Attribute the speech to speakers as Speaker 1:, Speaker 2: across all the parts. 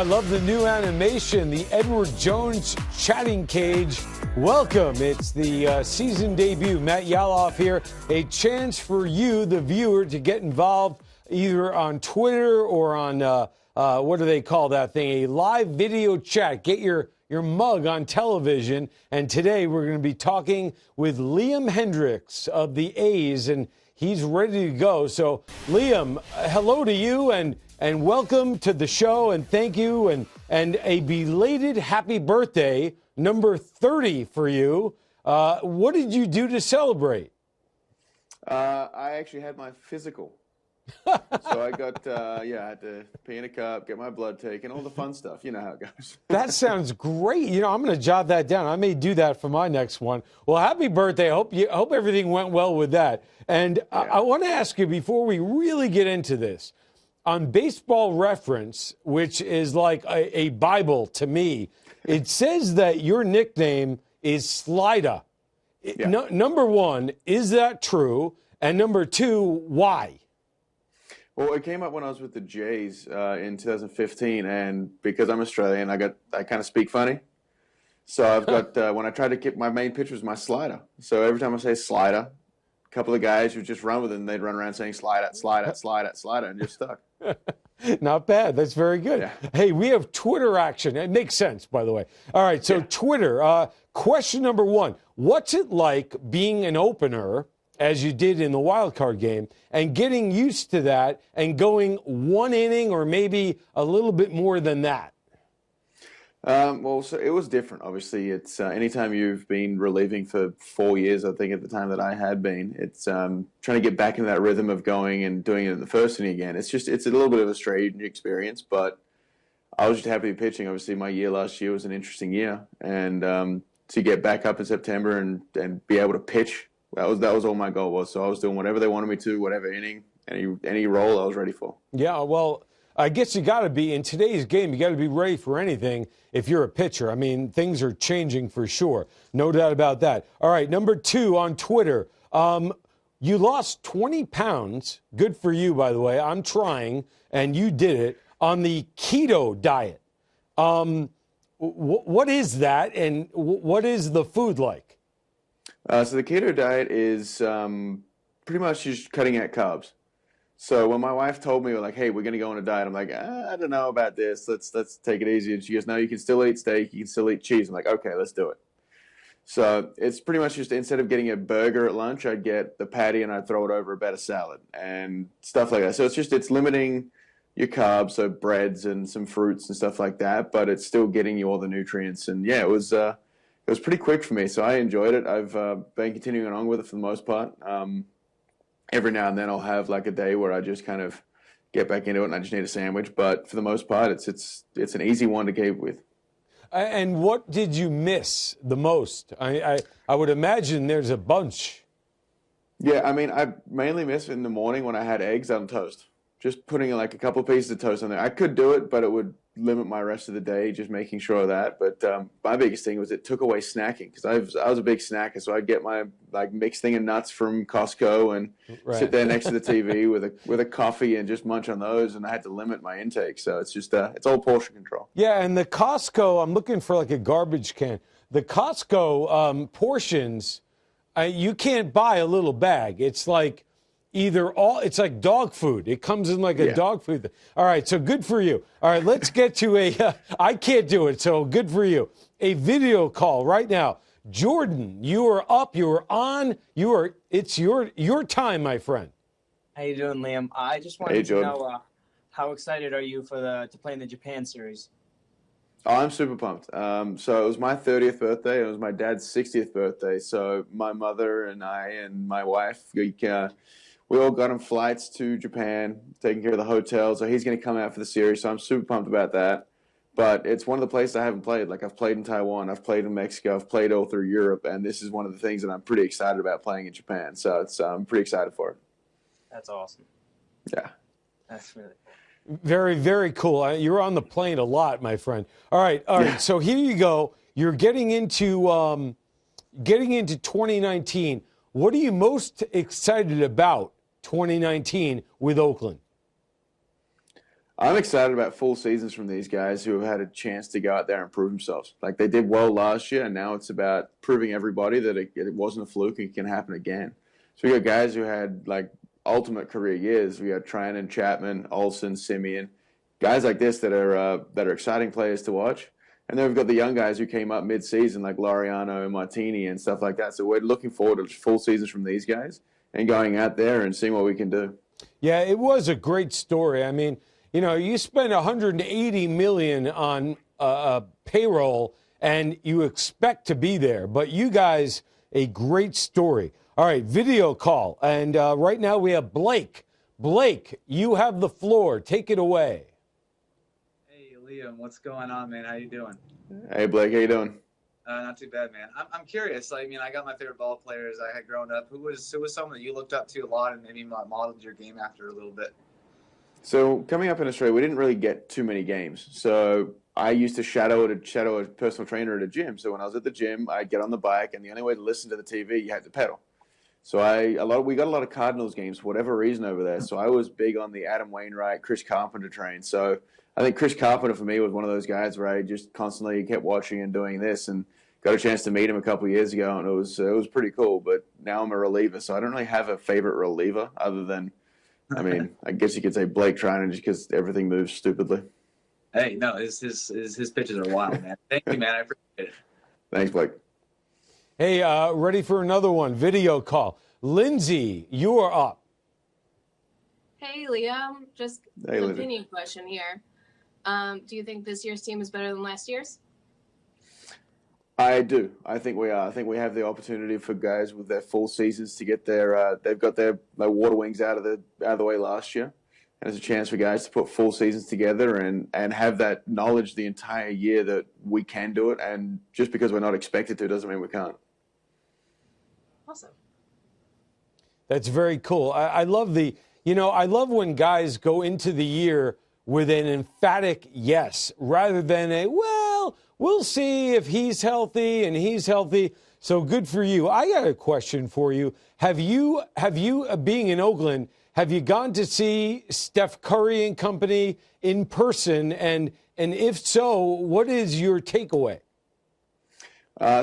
Speaker 1: I love the new animation, the Edward Jones chatting cage. Welcome. It's the season debut. Matt Yaloff here. A chance for you, the viewer, to get involved either on Twitter or on, what do they call that thing? A live video chat. Get your mug on television. And today we're going to be talking with Liam Hendriks of the A's, and he's ready to go. So, Liam, hello to you, and welcome to the show, and thank you, and a belated happy birthday, number 30 for you. What did you do to celebrate?
Speaker 2: I actually had my physical. So I got, I had to pee in a cup, get my blood taken, all the fun stuff. You know how it goes.
Speaker 1: That sounds great. You know, I'm going to jot that down. I may do that for my next one. Well, happy birthday. I hope everything went well with that. And yeah. I want to ask you, before we really get into this, on Baseball Reference, which is like a Bible to me, it says that your nickname is Slider. Yeah. Number one, is that true? And number two, why?
Speaker 2: Well, it came up when I was with the Jays in 2015, and because I'm Australian, I kind of speak funny. So I've got, when I tried to get my main pitch was my slider. So every time I say slider, a couple of guys would just run with it, and they'd run around saying slider, slider, slider, slider, and just stuck.
Speaker 1: Not bad. That's very good. Yeah. Hey, we have Twitter action. It makes sense, by the way. All right, so yeah. Twitter, question number one. What's it like being an opener, as you did in the wild card game, and getting used to that and going one inning or maybe a little bit more than that?
Speaker 2: Well, so it was different. Obviously, it's anytime you've been relieving for 4 years, I think at the time that I had been, it's trying to get back into that rhythm of going and doing it in the first inning again. It's a little bit of a strange experience, but I was just happy to be pitching. Obviously, my year last year was an interesting year, and to get back up in September and be able to pitch, that was all my goal was. So I was doing whatever they wanted me to, whatever inning, any role I was ready for. Yeah,
Speaker 1: well, I guess you got to be, in today's game, you got to be ready for anything if you're a pitcher. I mean, things are changing for sure. No doubt about that. All right, number two on Twitter. You lost 20 pounds. Good for you, by the way. I'm trying, and you did it, on the keto diet. What is that, and what is the food like?
Speaker 2: So the keto diet is pretty much just cutting out carbs. So when my wife told me, like, hey, we're going to go on a diet, I'm like, I don't know about this. Let's take it easy. And she goes, no, you can still eat steak. You can still eat cheese. I'm like, okay, let's do it. So it's pretty much just, instead of getting a burger at lunch, I'd get the patty and I'd throw it over a better salad and stuff like that. So it's limiting your carbs, so breads and some fruits and stuff like that, but it's still getting you all the nutrients. And yeah, it was pretty quick for me. So I enjoyed it. I've been continuing on with it for the most part. Every now and then I'll have like a day where I just kind of get back into it and I just need a sandwich. But for the most part, it's an easy one to keep with.
Speaker 1: And what did you miss the most? I would imagine there's a bunch.
Speaker 2: Yeah, I mean, I mainly miss in the morning when I had eggs on toast. Just putting like a couple of pieces of toast on there. I could do it, but it would limit my rest of the day, just making sure of that. But my biggest thing was it took away snacking, because I was a big snacker. So I'd get my like mixed thing of nuts from Costco and sit there next to the TV with a coffee and just munch on those. And I had to limit my intake. So it's just it's all portion control.
Speaker 1: Yeah, and the Costco, I'm looking for like a garbage can. The Costco portions, you can't buy a little bag. It's like it's like dog food. It comes in like a dog food. All right, so good for you. All right, let's get to I can't do it, so good for you. A video call right now. Jordan, you are up, you are on, it's your time, my friend.
Speaker 3: How you doing, Liam? I just wanted to know how excited are you to play in the Japan series?
Speaker 2: Oh, I'm super pumped. So it was my 30th birthday. It was my dad's 60th birthday. So my mother and I and my wife, we all got him flights to Japan, taking care of the hotel. So he's going to come out for the series. So I'm super pumped about that. But it's one of the places I haven't played. Like, I've played in Taiwan, I've played in Mexico, I've played all through Europe, and this is one of the things that I'm pretty excited about, playing in Japan. So I'm pretty excited for it.
Speaker 3: That's awesome.
Speaker 2: Yeah.
Speaker 3: That's really
Speaker 1: cool. Very, very cool. You're on the plane a lot, my friend. All right. Yeah. So here you go. You're getting into 2019. What are you most excited about 2019 with Oakland?
Speaker 2: I'm excited about full seasons from these guys who have had a chance to go out there and prove themselves. Like they did well last year, and now it's about proving everybody that it wasn't a fluke and it can happen again. So we got guys who had like ultimate career years. We got Trinan, Chapman, Olsen, Simeon, guys like this that are exciting players to watch. And then we've got the young guys who came up mid-season like Laureano and Martini and stuff like that. So we're looking forward to full seasons from these guys and going out there and seeing what we can do.
Speaker 1: Yeah, it was a great story. I mean, you know, you spend $180 million on payroll, and you expect to be there. But you guys, a great story. All right, video call. And right now we have Blake. Blake, you have the floor. Take it away.
Speaker 4: Hey, Liam, what's going on, man? How you doing?
Speaker 2: Hey, Blake, how you doing?
Speaker 4: Not too bad, man. I'm curious. I mean, I got my favorite ball players I had growing up. Who was someone that you looked up to a lot and maybe modeled your game after a little bit?
Speaker 2: So coming up in Australia, we didn't really get too many games. So I used to shadow a personal trainer at a gym. So when I was at the gym, I'd get on the bike, and the only way to listen to the TV, you had to pedal. So we got a lot of Cardinals games for whatever reason over there. So I was big on the Adam Wainwright, Chris Carpenter train. So I think Chris Carpenter for me was one of those guys where I just constantly kept watching and doing this, and got a chance to meet him a couple of years ago, and it was pretty cool. But now I'm a reliever, so I don't really have a favorite reliever other than, I mean, I guess you could say Blake Trinan just because everything moves stupidly.
Speaker 4: Hey, no, his pitches are wild, man. Thank you, man. I appreciate it.
Speaker 2: Thanks, Blake.
Speaker 1: Hey, ready for another one? Video call. Lindsay, you are up.
Speaker 5: Hey, Liam. Just
Speaker 2: Hey,
Speaker 5: an
Speaker 2: Lindsay.
Speaker 5: opinion question here. Do you think this year's team is better than last year's?
Speaker 2: I do. I think we are. I think we have the opportunity for guys with their full seasons to get their they've got their water wings out of the way last year, and there's a chance for guys to put full seasons together and have that knowledge the entire year that we can do it. And just because we're not expected to doesn't mean we can't.
Speaker 5: Awesome.
Speaker 1: That's very cool. I love I love when guys go into the year with an emphatic yes rather than a, well, we'll see if he's healthy and he's healthy. So good for you. I got a question for you. Have you being in Oakland, have you gone to see Steph Curry and company in person? And if so, what is your takeaway?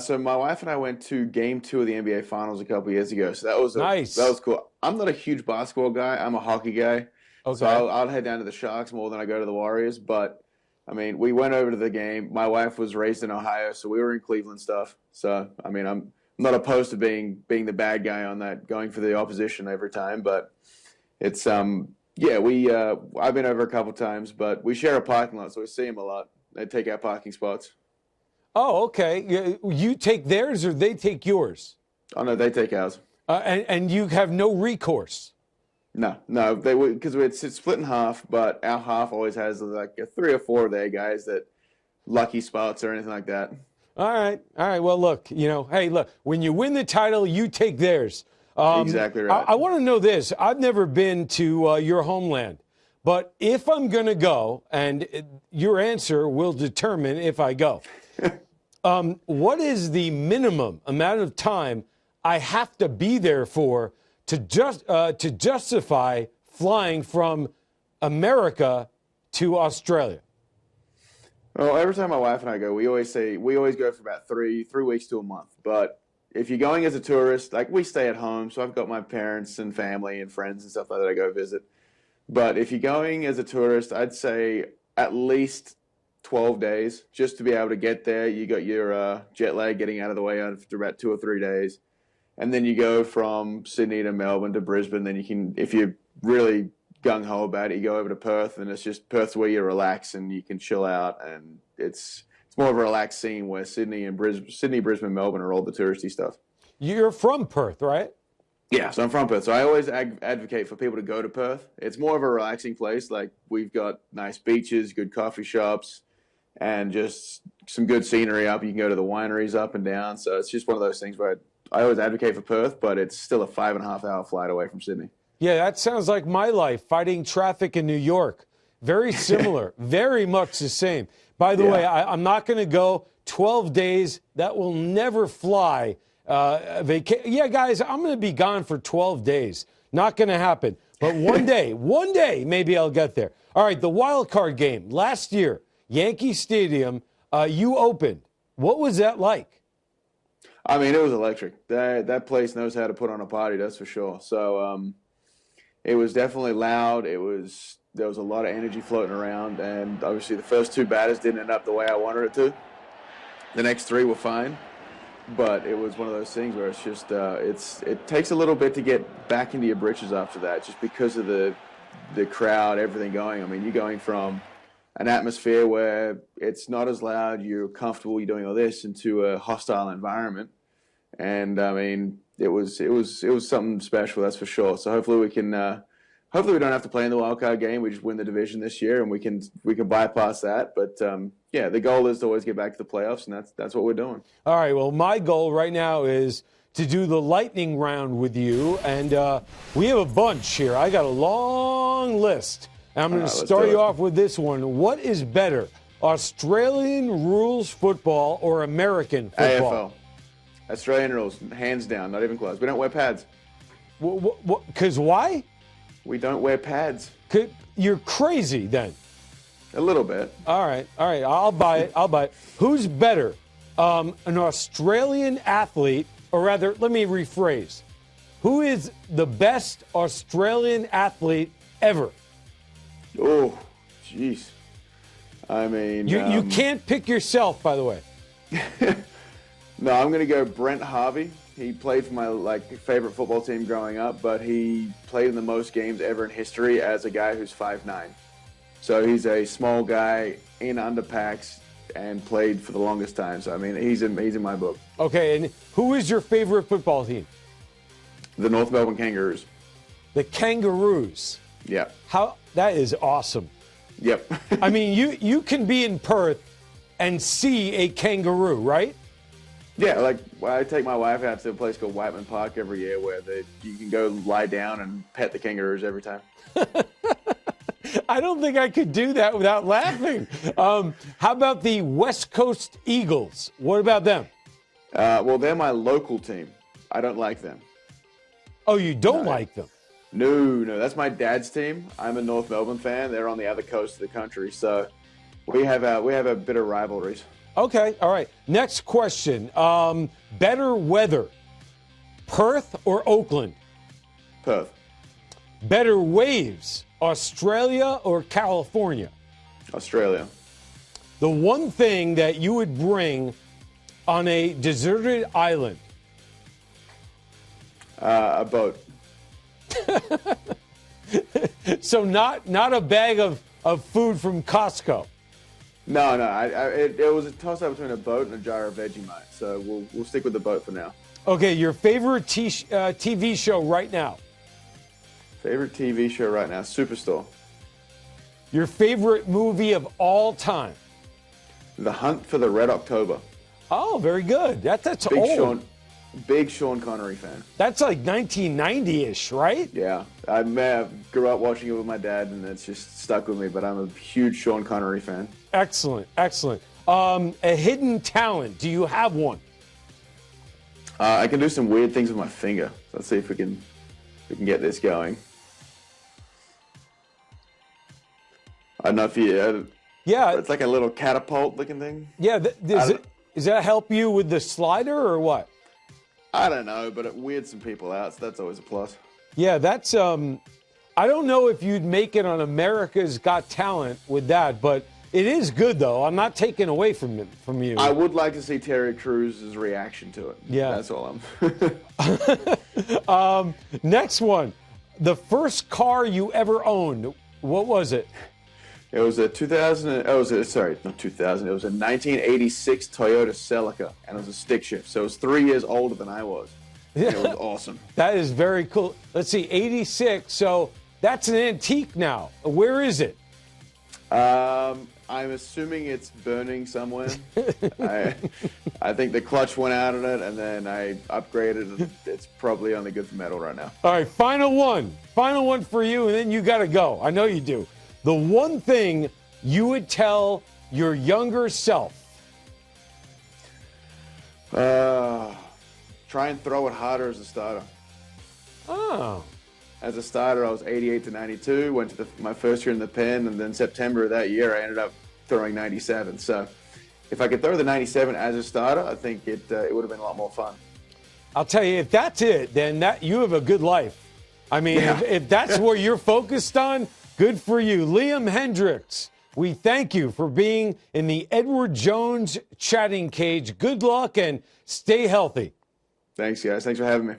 Speaker 2: So my wife and I went to Game 2 of the NBA Finals a couple of years ago. So that was
Speaker 1: nice.
Speaker 2: That was cool. I'm not a huge basketball guy. I'm a hockey guy.
Speaker 1: Okay.
Speaker 2: So I'll head down to the Sharks more than I go to the Warriors. But, I mean, we went over to the game. My wife was raised in Ohio, so we were in Cleveland stuff. So, I mean, I'm not opposed to being the bad guy on that, going for the opposition every time. But it's, I've been over a couple times, but we share a parking lot, so we see them a lot. They take our parking spots.
Speaker 1: Oh, okay. You take theirs or they take yours?
Speaker 2: Oh, no, they take ours.
Speaker 1: And you have no recourse?
Speaker 2: No, they would, because it's split in half, but our half always has like 3 or 4 of their guys that lucky spots or anything like that.
Speaker 1: All right. Well, look, hey, look, when you win the title, you take theirs.
Speaker 2: Exactly right.
Speaker 1: I want to know this. I've never been to your homeland, but if I'm going to go, and your answer will determine if I go, what is the minimum amount of time I have to be there for to justify flying from America to Australia?
Speaker 2: Well, every time my wife and I go, we always go for about 3 weeks to a month. But if you're going as a tourist, like we stay at home, so I've got my parents and family and friends and stuff like that I go visit. But if you're going as a tourist, I'd say at least 12 days just to be able to get there. You got your jet lag getting out of the way after about 2 or 3 days. And then you go from Sydney to Melbourne to Brisbane. Then you can, if you're really gung-ho about it, you go over to Perth, and it's just Perth's where you relax and you can chill out. And it's more of a relaxed scene where Sydney, Brisbane, Melbourne are all the touristy stuff.
Speaker 1: You're from Perth, right?
Speaker 2: Yeah, so I'm from Perth. So I always advocate for people to go to Perth. It's more of a relaxing place. Like, we've got nice beaches, good coffee shops, and just some good scenery up. You can go to the wineries up and down. So it's just one of those things where I always advocate for Perth, but it's still a 5.5-hour flight away from Sydney.
Speaker 1: Yeah, that sounds like my life, fighting traffic in New York. Very similar, very much the same. By the way, I'm not going to go 12 days. That will never fly. Yeah, guys, I'm going to be gone for 12 days. Not going to happen. But one day, maybe I'll get there. All right, the wild card game. Last year, Yankee Stadium, you opened. What was that like?
Speaker 2: I mean, it was electric. That place knows how to put on a party, that's for sure. So it was definitely loud. There was a lot of energy floating around, and obviously the first 2 batters didn't end up the way I wanted it to. The next 3 were fine, but it was one of those things where it's just it takes a little bit to get back into your britches after that, just because of the crowd, everything going. I mean, you're going from an atmosphere where it's not as loud, you're comfortable, you're doing all this, into a hostile environment. And I mean, it was something special, that's for sure. So hopefully we can. Hopefully we don't have to play in the wild card game. We just win the division this year, and we can bypass that. But yeah, the goal is to always get back to the playoffs, and that's what we're doing.
Speaker 1: All right. Well, my goal right now is to do the lightning round with you, and we have a bunch here. I got a long list. And I'm going to start you off with this one. What is better, Australian rules football or American football?
Speaker 2: AFL. Australian rules, hands down, not even close. We don't wear pads.
Speaker 1: Because why?
Speaker 2: We don't wear pads.
Speaker 1: You're crazy then.
Speaker 2: A little bit.
Speaker 1: All right. I'll buy it. Who's better, an Australian athlete, or rather, let me rephrase. Who is the best Australian athlete ever?
Speaker 2: Oh, jeez. I mean,
Speaker 1: you can't pick yourself, by the way.
Speaker 2: No, I'm going to go Brent Harvey. He played for my favorite football team growing up, but he played in the most games ever in history as a guy who's 5'9". So he's a small guy in underpacks and played for the longest time. So I mean, he's in my book.
Speaker 1: Okay, and who is your favorite football team?
Speaker 2: The North Melbourne Kangaroos.
Speaker 1: The Kangaroos.
Speaker 2: Yeah.
Speaker 1: That is awesome.
Speaker 2: Yep.
Speaker 1: I mean, you can be in Perth and see a kangaroo, right?
Speaker 2: Yeah, I take my wife out to a place called Whiteman Park every year where you can go lie down and pet the kangaroos every time.
Speaker 1: I don't think I could do that without laughing. How about the West Coast Eagles? What about them?
Speaker 2: Well, they're my local team. I don't like them.
Speaker 1: Oh, you don't like them?
Speaker 2: No, that's my dad's team. I'm a North Melbourne fan. They're on the other coast of the country, so we have a bit of rivalries.
Speaker 1: Okay, all right. Next question. Better weather, Perth or Oakland?
Speaker 2: Perth.
Speaker 1: Better waves, Australia or California?
Speaker 2: Australia.
Speaker 1: The one thing that you would bring on a deserted island?
Speaker 2: A boat.
Speaker 1: So not a bag of food from Costco?
Speaker 2: No. It was a toss-up between a boat and a jar of Vegemite, so we'll stick with the boat for now.
Speaker 1: Okay, your favorite TV show right now?
Speaker 2: Favorite TV show right now? Superstore.
Speaker 1: Your favorite movie of all time?
Speaker 2: The Hunt for the Red October.
Speaker 1: Oh, very good. That's old.
Speaker 2: Big Sean Connery fan.
Speaker 1: That's like 1990-ish, right?
Speaker 2: Yeah. I grew up watching it with my dad, and it's just stuck with me, but I'm a huge Sean Connery fan.
Speaker 1: Excellent. A hidden talent. Do you have one?
Speaker 2: I can do some weird things with my finger. Let's see if we can get this going. I don't know if you...
Speaker 1: yeah.
Speaker 2: It's like a little catapult-looking thing.
Speaker 1: Yeah. Does that help you with the slider or what?
Speaker 2: I don't know, but it weirds some people out, so that's always a plus.
Speaker 1: Yeah, that's... I don't know if you'd make it on America's Got Talent with that, but it is good, though. I'm not taking away from you.
Speaker 2: I would like to see Terry Crews's reaction to it.
Speaker 1: Yeah.
Speaker 2: That's all
Speaker 1: Next one. The first car you ever owned, what was it?
Speaker 2: It was a 1986 Toyota Celica, and it was a stick shift. So it was 3 years older than I was. Yeah. It was awesome.
Speaker 1: That is very cool. Let's see, 86. So that's an antique now. Where is it?
Speaker 2: I'm assuming it's burning somewhere. I think the clutch went out on it, and then I upgraded, and it's probably only good for metal right now.
Speaker 1: All right, final one for you, and then you got to go. I know you do. The one thing you would tell your younger self?
Speaker 2: Try and throw it harder as a starter.
Speaker 1: Oh,
Speaker 2: as a starter, I was 88 to 92. Went to my first year in the pen, and then September of that year, I ended up throwing 97. So if I could throw the 97 as a starter, I think it would have been a lot more fun.
Speaker 1: I'll tell you, if that's it, then you have a good life. I mean,
Speaker 2: Yeah.
Speaker 1: if that's where you're focused on, good for you. Liam Hendriks, we thank you for being in the Edward Jones chatting cage. Good luck and stay healthy.
Speaker 2: Thanks, guys. Thanks for having me.